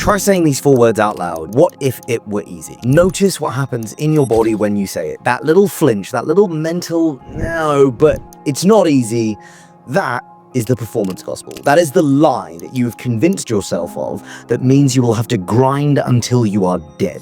Try saying these 4 words out loud. What if it were easy? Notice what happens in your body when you say it. That little flinch, that little mental, no, but it's not easy. That is the performance gospel. That is the lie that you have convinced yourself of that means you will have to grind until you are dead.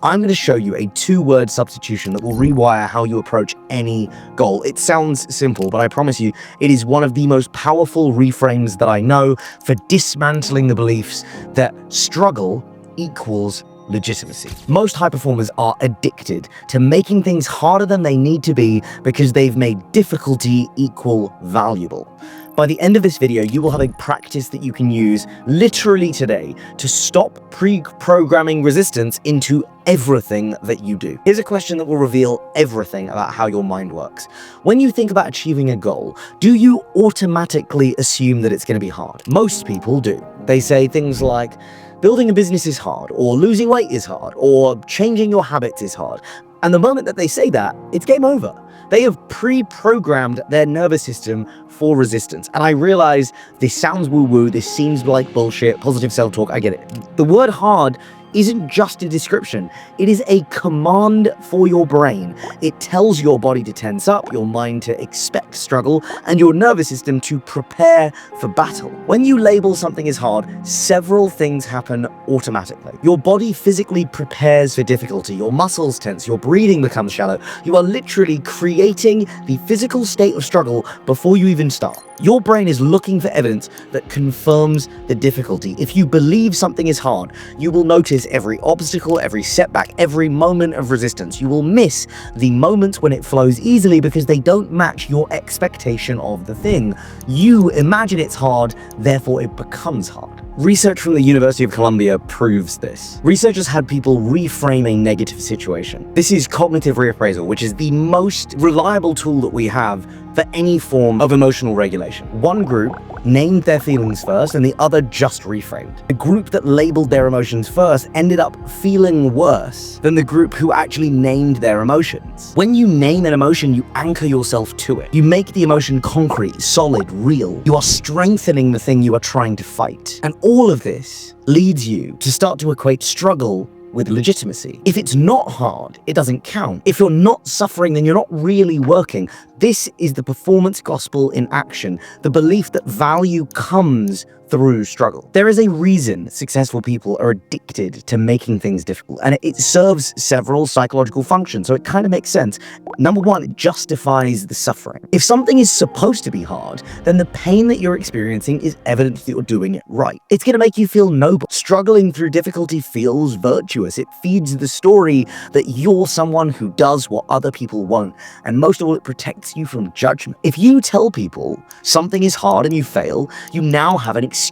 I'm going to show you a 2-word substitution that will rewire how you approach any goal. It sounds simple, but I promise you, it is one of the most powerful reframes that I know for dismantling the beliefs that struggle equals legitimacy. Most high performers are addicted to making things harder than they need to be because they've made difficulty equal valuable. By the end of this video, you will have a practice that you can use literally today to stop pre-programming resistance into everything that you do. Here's a question that will reveal everything about how your mind works. When you think about achieving a goal, do you automatically assume that it's going to be hard? Most people do. They say things like, building a business is hard, or losing weight is hard, or changing your habits is hard. And the moment that they say that, it's game over. They have pre-programmed their nervous system for resistance. And I realize this sounds woo-woo, this seems like bullshit, positive self-talk, I get it. The word hard isn't just a description, it is a command for your brain. It tells your body to tense up, your mind to expect struggle, and your nervous system to prepare for battle. When you label something as hard, several things happen automatically. Your body physically prepares for difficulty, your muscles tense, your breathing becomes shallow. You are literally creating the physical state of struggle before you even start. Your brain is looking for evidence that confirms the difficulty. If you believe something is hard, you will notice every obstacle, every setback, every moment of resistance. You will miss the moments when it flows easily because they don't match your expectation of the thing. You imagine it's hard, therefore it becomes hard. Research from the University of Columbia proves this. Researchers had people reframe a negative situation. This is cognitive reappraisal, which is the most reliable tool that we have for any form of emotional regulation. One group named their feelings first and the other just reframed. The group that labeled their emotions first ended up feeling worse than the group who actually named their emotions. When you name an emotion, you anchor yourself to it. You make the emotion concrete, solid, real. You are strengthening the thing you are trying to fight. And all of this leads you to start to equate struggle with legitimacy. If it's not hard, it doesn't count. If you're not suffering, then you're not really working. This is the performance gospel in action, the belief that value comes through struggle. There is a reason successful people are addicted to making things difficult, and it serves several psychological functions, so it kind of makes sense. Number one, it justifies the suffering. If something is supposed to be hard, then the pain that you're experiencing is evidence that you're doing it right. It's going to make you feel noble. Struggling through difficulty feels virtuous. It feeds the story that you're someone who does what other people won't, and most of all, it protects you from judgment. If you tell people something is hard and you fail, you now have an excuse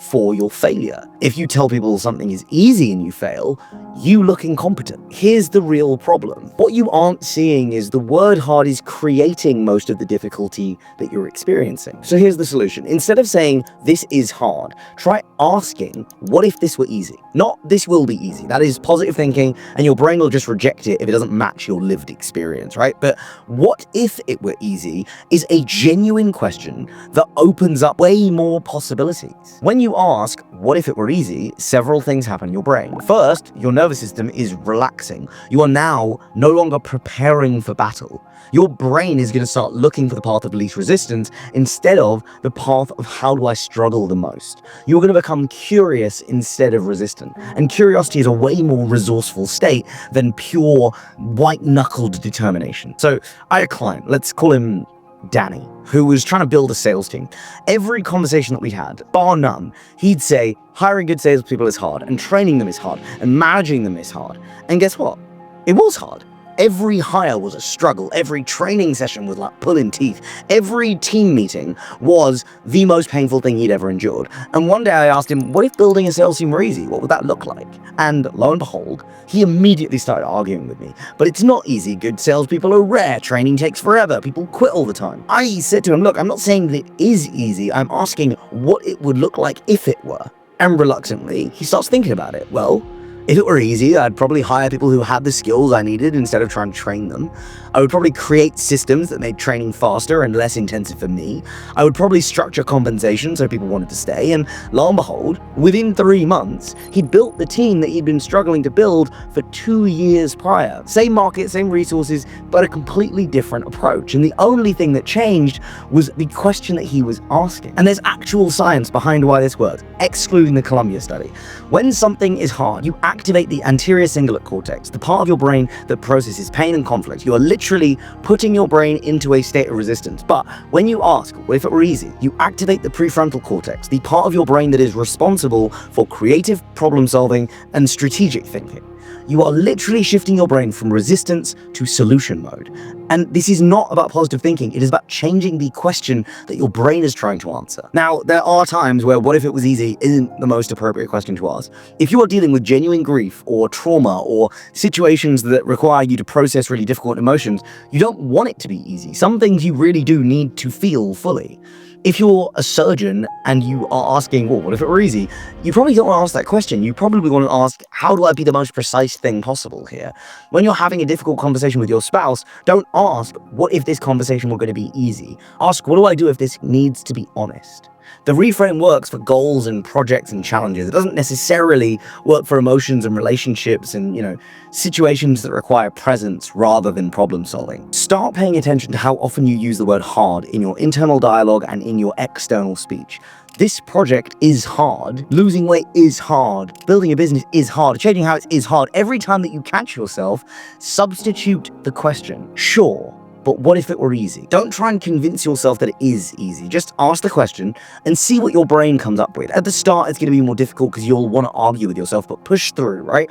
for your failure. If you tell people something is easy and you fail, you look incompetent. Here's the real problem. What you aren't seeing is the word hard is creating most of the difficulty that you're experiencing. So here's the solution. Instead of saying this is hard, try asking, what if this were easy? Not this will be easy. That is positive thinking, and your brain will just reject it if it doesn't match your lived experience, right? But what if it were easy is a genuine question that opens up way more possibilities. When you ask, what if it were easy, several things happen in your brain. First, your nervous system is relaxing. You are now no longer preparing for battle. Your brain is going to start looking for the path of least resistance instead of the path of how do I struggle the most. You're going to become curious instead of resistant. And curiosity is a way more resourceful state than pure white-knuckled determination. So I had a client, let's call him Danny, who was trying to build a sales team. Every conversation that we had, bar none, he'd say hiring good salespeople is hard, and training them is hard, and managing them is hard. And guess what? It was hard. Every hire was a struggle. Every training session was like pulling teeth. Every team meeting was the most painful thing he'd ever endured. And one day I asked him, what if building a sales team were easy? What would that look like? And lo and behold, he immediately started arguing with me. But it's not easy. Good salespeople are rare. Training takes forever. People quit all the time. I said to him, look, I'm not saying that it is easy. I'm asking what it would look like if it were. And reluctantly, he starts thinking about it. Well, If it were easy, I'd probably hire people who had the skills I needed instead of trying to train them. I would probably create systems that made training faster and less intensive for me. I would probably structure compensation so people wanted to stay, and lo and behold, within 3 months, he built the team that he'd been struggling to build for 2 years prior. Same market, same resources, but a completely different approach. And the only thing that changed was the question that he was asking. And there's actual science behind why this works, excluding the Columbia study. When something is hard, you activate the anterior cingulate cortex, the part of your brain that processes pain and conflict. You are literally putting your brain into a state of resistance. But when you ask, what if it were easy? You activate the prefrontal cortex, the part of your brain that is responsible for creative problem solving and strategic thinking. You are literally shifting your brain from resistance to solution mode. And this is not about positive thinking, it is about changing the question that your brain is trying to answer. Now, there are times where what if it was easy isn't the most appropriate question to ask. If you are dealing with genuine grief or trauma or situations that require you to process really difficult emotions, you don't want it to be easy. Some things you really do need to feel fully. If you're a surgeon and you are asking, well, what if it were easy? You probably don't want to ask that question. You probably want to ask, how do I be the most precise thing possible here? When you're having a difficult conversation with your spouse, don't ask, what if this conversation were going to be easy? Ask, what do I do if this needs to be honest? The reframe works for goals and projects and challenges. It doesn't necessarily work for emotions and relationships and, situations that require presence rather than problem solving. Start paying attention to how often you use the word hard in your internal dialogue and in your external speech. This project is hard. Losing weight is hard. Building a business is hard. Changing habits is hard. Every time that you catch yourself, substitute the question. Sure, but what if it were easy? Don't try and convince yourself that it is easy. Just ask the question and see what your brain comes up with. At the start, it's going to be more difficult because you'll want to argue with yourself, but push through, right?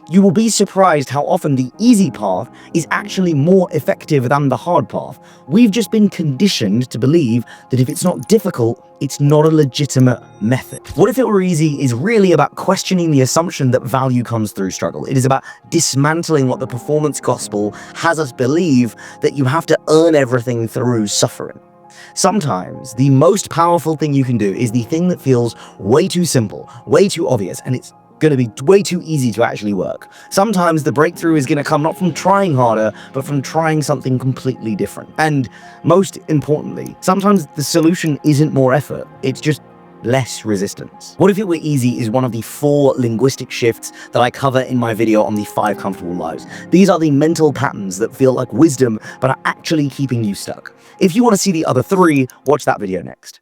You will be surprised how often the easy path is actually more effective than the hard path. We've just been conditioned to believe that if it's not difficult, it's not a legitimate method. What if it were easy is really about questioning the assumption that value comes through struggle. It is about dismantling what the performance gospel has us believe, that you have to earn everything through suffering. Sometimes the most powerful thing you can do is the thing that feels way too simple, way too obvious, and it's going to be way too easy to actually work. Sometimes the breakthrough is going to come not from trying harder, but from trying something completely different. And most importantly, sometimes the solution isn't more effort, it's just less resistance. What if it were easy is one of the 4 linguistic shifts that I cover in my video on the 5 comfortable lives. These are the mental patterns that feel like wisdom, but are actually keeping you stuck. If you want to see the other 3, watch that video next.